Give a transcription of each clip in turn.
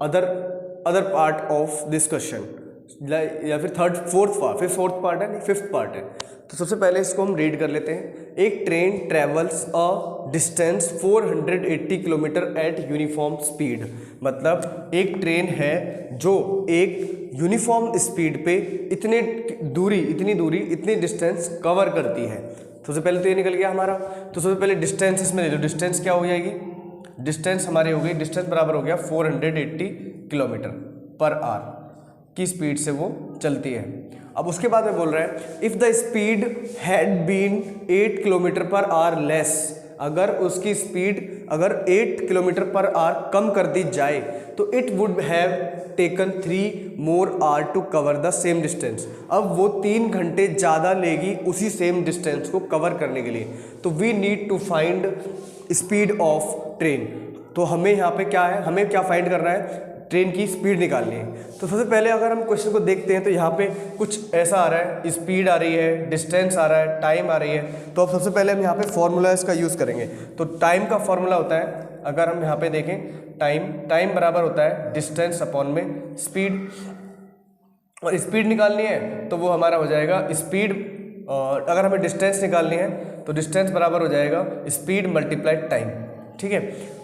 Other part of this question, या फिर fourth part है, नहीं फिफ्थ पार्ट है। तो सबसे पहले इसको हम रीड कर लेते हैं। एक train travels a distance 480 kilometre eight uniform speed. मतलब एक ट्रेन है जो एक यूनिफॉर्म स्पीड पे इतनी दूरी इतनी डिस्टेंस कवर करती है। सबसे पहले तो ये निकल गया हमारा। तो सबसे पहले डिस्टेंस इसमें ले लो। डिस्टेंस क्या हो जाएगी? डिस्टेंस हमारी हो गई, डिस्टेंस बराबर हो गया 480 किलोमीटर पर आवर की स्पीड से वो चलती है। अब उसके बाद में बोल रहा है if the speed had been 8 kilometre per hour less, अगर उसकी स्पीड अगर 8 किलोमीटर पर आवर कम कर दी जाए तो it would have taken 3 more hour to cover the same distance. अब वो 3 घंटे ज़्यादा लेगी उसी सेम डिस्टेंस को कवर करने के लिए। तो we need to find speed of train. तो हमें यहाँ पे क्या है, हमें क्या फाइंड करना है? ट्रेन की स्पीड निकालनी है। तो सबसे पहले अगर हम क्वेश्चन को देखते हैं तो यहाँ पे कुछ ऐसा आ रहा है, स्पीड आ रही है, डिस्टेंस आ रहा है, टाइम आ रही है। तो अब सबसे पहले हम यहाँ पे फॉर्मूला इसका यूज़ करेंगे। तो टाइम का फॉर्मूला होता है, अगर हम यहाँ पे देखें टाइम बराबर होता है डिस्टेंस अपॉन में स्पीड, और स्पीड निकालनी है तो वो हमारा हो जाएगा स्पीड, अगर हमें डिस्टेंस निकालनी है तो डिस्टेंस बराबर हो जाएगा स्पीड मल्टीप्लाइड टाइम। ठीक है,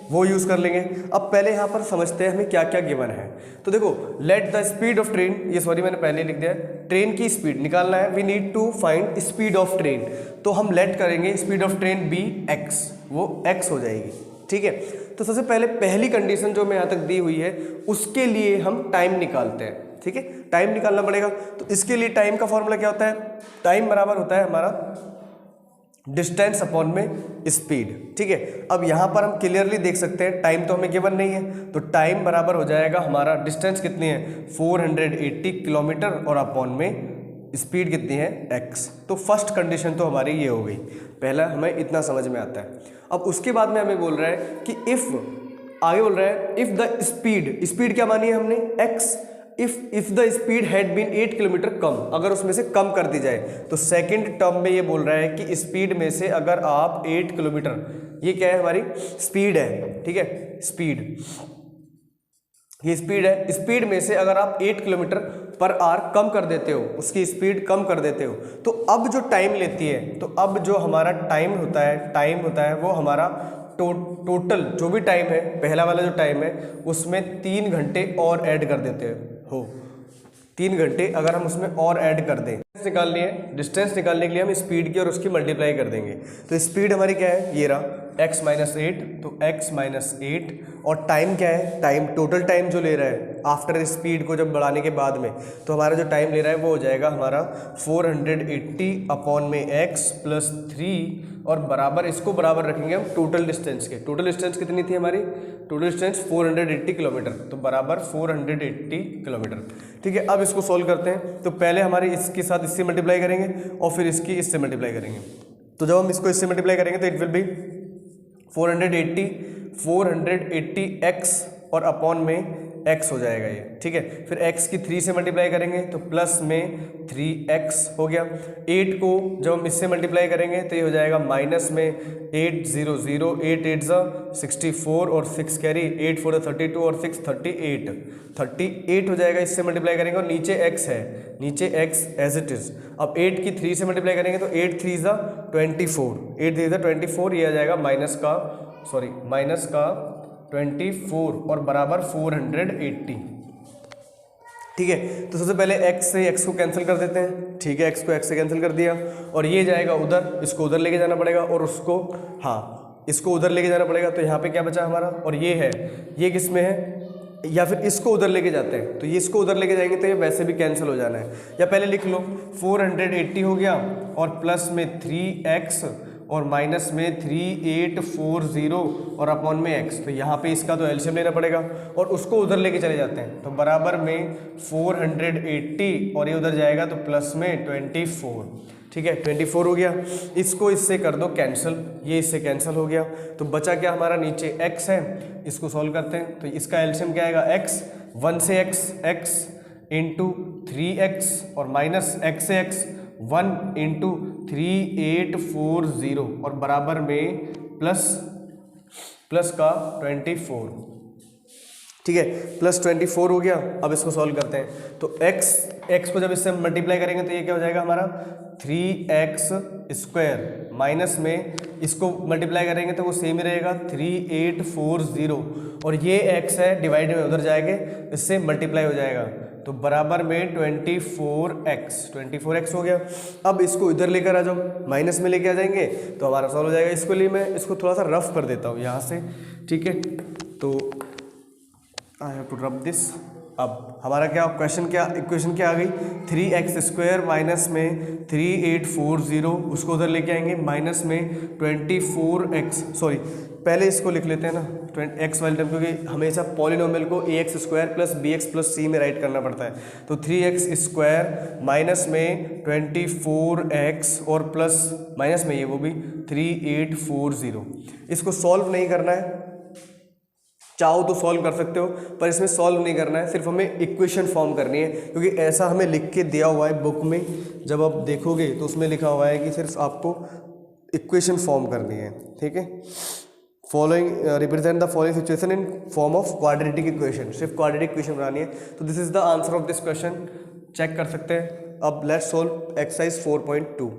वो यूज़ कर लेंगे। अब पहले यहाँ पर समझते हैं हमें क्या क्या गिवन है। तो देखो let the speed of train, ये सॉरी मैंने पहले लिख दिया है, ट्रेन की स्पीड निकालना है। We need to find speed of train. तो हम लेट करेंगे speed of train be X, वो एक्स हो जाएगी। ठीक है, तो सबसे पहले पहली कंडीशन जो हमें यहाँ तक दी हुई है उसके लिए हम टाइम निकालते हैं। ठीक है, टाइम निकालना पड़ेगा। तो इसके लिए टाइम का फॉर्मूला क्या होता है? टाइम बराबर होता है हमारा डिस्टेंस अपॉन में स्पीड। ठीक है, अब यहाँ पर हम क्लियरली देख सकते हैं टाइम तो हमें गिवन नहीं है, तो टाइम बराबर हो जाएगा हमारा डिस्टेंस कितनी है 480 किलोमीटर और अपॉन में स्पीड कितनी है x। तो फर्स्ट कंडीशन तो हमारी ये हो गई, पहला हमें इतना समझ में आता है। अब उसके बाद में हमें बोल रहा है कि इफ़, आगे बोल रहा है इफ़ द स्पीड क्या मानी है हमने x, if the speed had been 8 kilometre कम, अगर उसमें से कम कर दी जाए। तो सेकंड टर्म में ये बोल रहा है कि स्पीड में से अगर आप 8 किलोमीटर, ये क्या है हमारी स्पीड है, ठीक है स्पीड, ये स्पीड है, स्पीड में से अगर आप 8 किलोमीटर पर आवर कम कर देते हो, उसकी स्पीड कम कर देते हो, तो अब जो टाइम लेती है, तो अब जो हमारा टाइम होता है वो हमारा टोटल जो भी टाइम है, पहला वाला जो टाइम है उसमें 3 घंटे और ऐड कर देते हो। 3 घंटे अगर हम उसमें और ऐड कर दें, निकालनी है डिस्टेंस निकालने के लिए हम स्पीड की और उसकी मल्टीप्लाई कर देंगे। तो स्पीड हमारी क्या है, ये रहा x माइनस 8, तो x माइनस 8, और टाइम क्या है, टाइम टोटल टाइम जो ले रहा है आफ्टर स्पीड को जब बढ़ाने के बाद में, तो हमारा जो टाइम ले रहा है वो हो जाएगा हमारा 480 अपॉन में x प्लस 3, और बराबर इसको बराबर रखेंगे हम टोटल डिस्टेंस के। टोटल डिस्टेंस कितनी थी हमारी, टोटल डिस्टेंस 480 किलोमीटर, तो बराबर 480 किलोमीटर। ठीक है, अब इसको सॉल्व करते हैं। तो पहले हमारे इसके साथ इससे मल्टीप्लाई करेंगे और फिर इसकी इससे मल्टीप्लाई करेंगे। तो जब हम इसको इससे मल्टीप्लाई करेंगे तो इट विल बी 480 x और अपॉन में x हो जाएगा ये। ठीक है, फिर x की 3 से मल्टीप्लाई करेंगे तो प्लस में 3x हो गया। 8 को जब हम इससे मल्टीप्लाई करेंगे तो ये हो जाएगा माइनस में 8 0 0, 8 8 64 और 6 कैरी, 8 4 32 और 6 38 हो जाएगा। इससे मल्टीप्लाई करेंगे और नीचे x है, नीचे x एज इट इज़। अब 8 की 3 से मल्टीप्लाई करेंगे तो 8 3 24, 8 3 24, ये आ जाएगा माइनस का 24 और बराबर 480। ठीक है, तो सबसे पहले x से x को कैंसिल कर देते हैं। ठीक है, x को x से कैंसिल कर दिया और ये जाएगा उधर, इसको उधर लेके जाना पड़ेगा और उसको इसको उधर लेके जाना पड़ेगा। तो यहाँ पे क्या बचा हमारा, और ये है, ये किस में है, या फिर इसको उधर लेके जाते हैं, तो ये इसको उधर लेके जाएंगे तो ये वैसे भी कैंसिल हो जाना है। या पहले लिख लो 480 हो गया और प्लस में 3x और माइनस में 3840 और अपॉन में x। तो यहाँ पे इसका तो एलसीएम लेना पड़ेगा और उसको उधर लेके चले जाते हैं, तो बराबर में 480 और ये उधर जाएगा तो प्लस में 24। ठीक है, 24 हो गया। इसको इससे कर दो कैंसिल, ये इससे कैंसिल हो गया। तो बचा क्या हमारा, नीचे x है, इसको सॉल्व करते हैं। तो इसका एलसीएम क्या आएगा, x 1 से x इंटू 3x और माइनस x से x 1 इंटू 3840 और बराबर में प्लस का 24। ठीक है, +24 हो गया। अब इसको सॉल्व करते हैं, तो x को जब इससे मल्टीप्लाई करेंगे तो ये क्या हो जाएगा हमारा 3x² माइनस में इसको मल्टीप्लाई करेंगे तो वो सेम ही रहेगा 3840, और ये x है डिवाइड में उधर जाएंगे, इससे मल्टीप्लाई हो जाएगा तो बराबर में 24x हो गया। अब इसको इधर लेकर आ जाओ, माइनस में लेके आ जाएंगे तो हमारा सॉल्व हो जाएगा। इसके लिए मैं इसको थोड़ा सा रफ कर देता हूँ यहाँ से, ठीक है, तो I have to rub this. अब हमारा क्या इक्वेशन क्या आ गई, 3x² माइनस में 3840, उसको उधर लेके आएंगे, माइनस में 24x, सॉरी पहले इसको लिख लेते हैं ना x वाले टर्म, क्योंकि हमेशा पॉलिनोमियल को ax² + bx + c में राइट करना पड़ता है। तो 3x² माइनस में 24x और प्लस माइनस में ये वो भी 3840। इसको सॉल्व नहीं करना है, चाहो तो सॉल्व कर सकते हो, पर इसमें सॉल्व नहीं करना है, सिर्फ हमें इक्वेशन फॉर्म करनी है, क्योंकि ऐसा हमें लिख के दिया हुआ है बुक में। जब आप देखोगे तो उसमें लिखा हुआ है कि सिर्फ आपको इक्वेशन फॉर्म करनी है, ठीक है। Following represent the following situation in form of quadratic equation, सिर्फ क्वाड्रेटिक इक्वेशन बनानी है। तो this is the answer of this question, check कर सकते हैं। अब लेट्स सॉल्व एक्सरसाइज 4.2।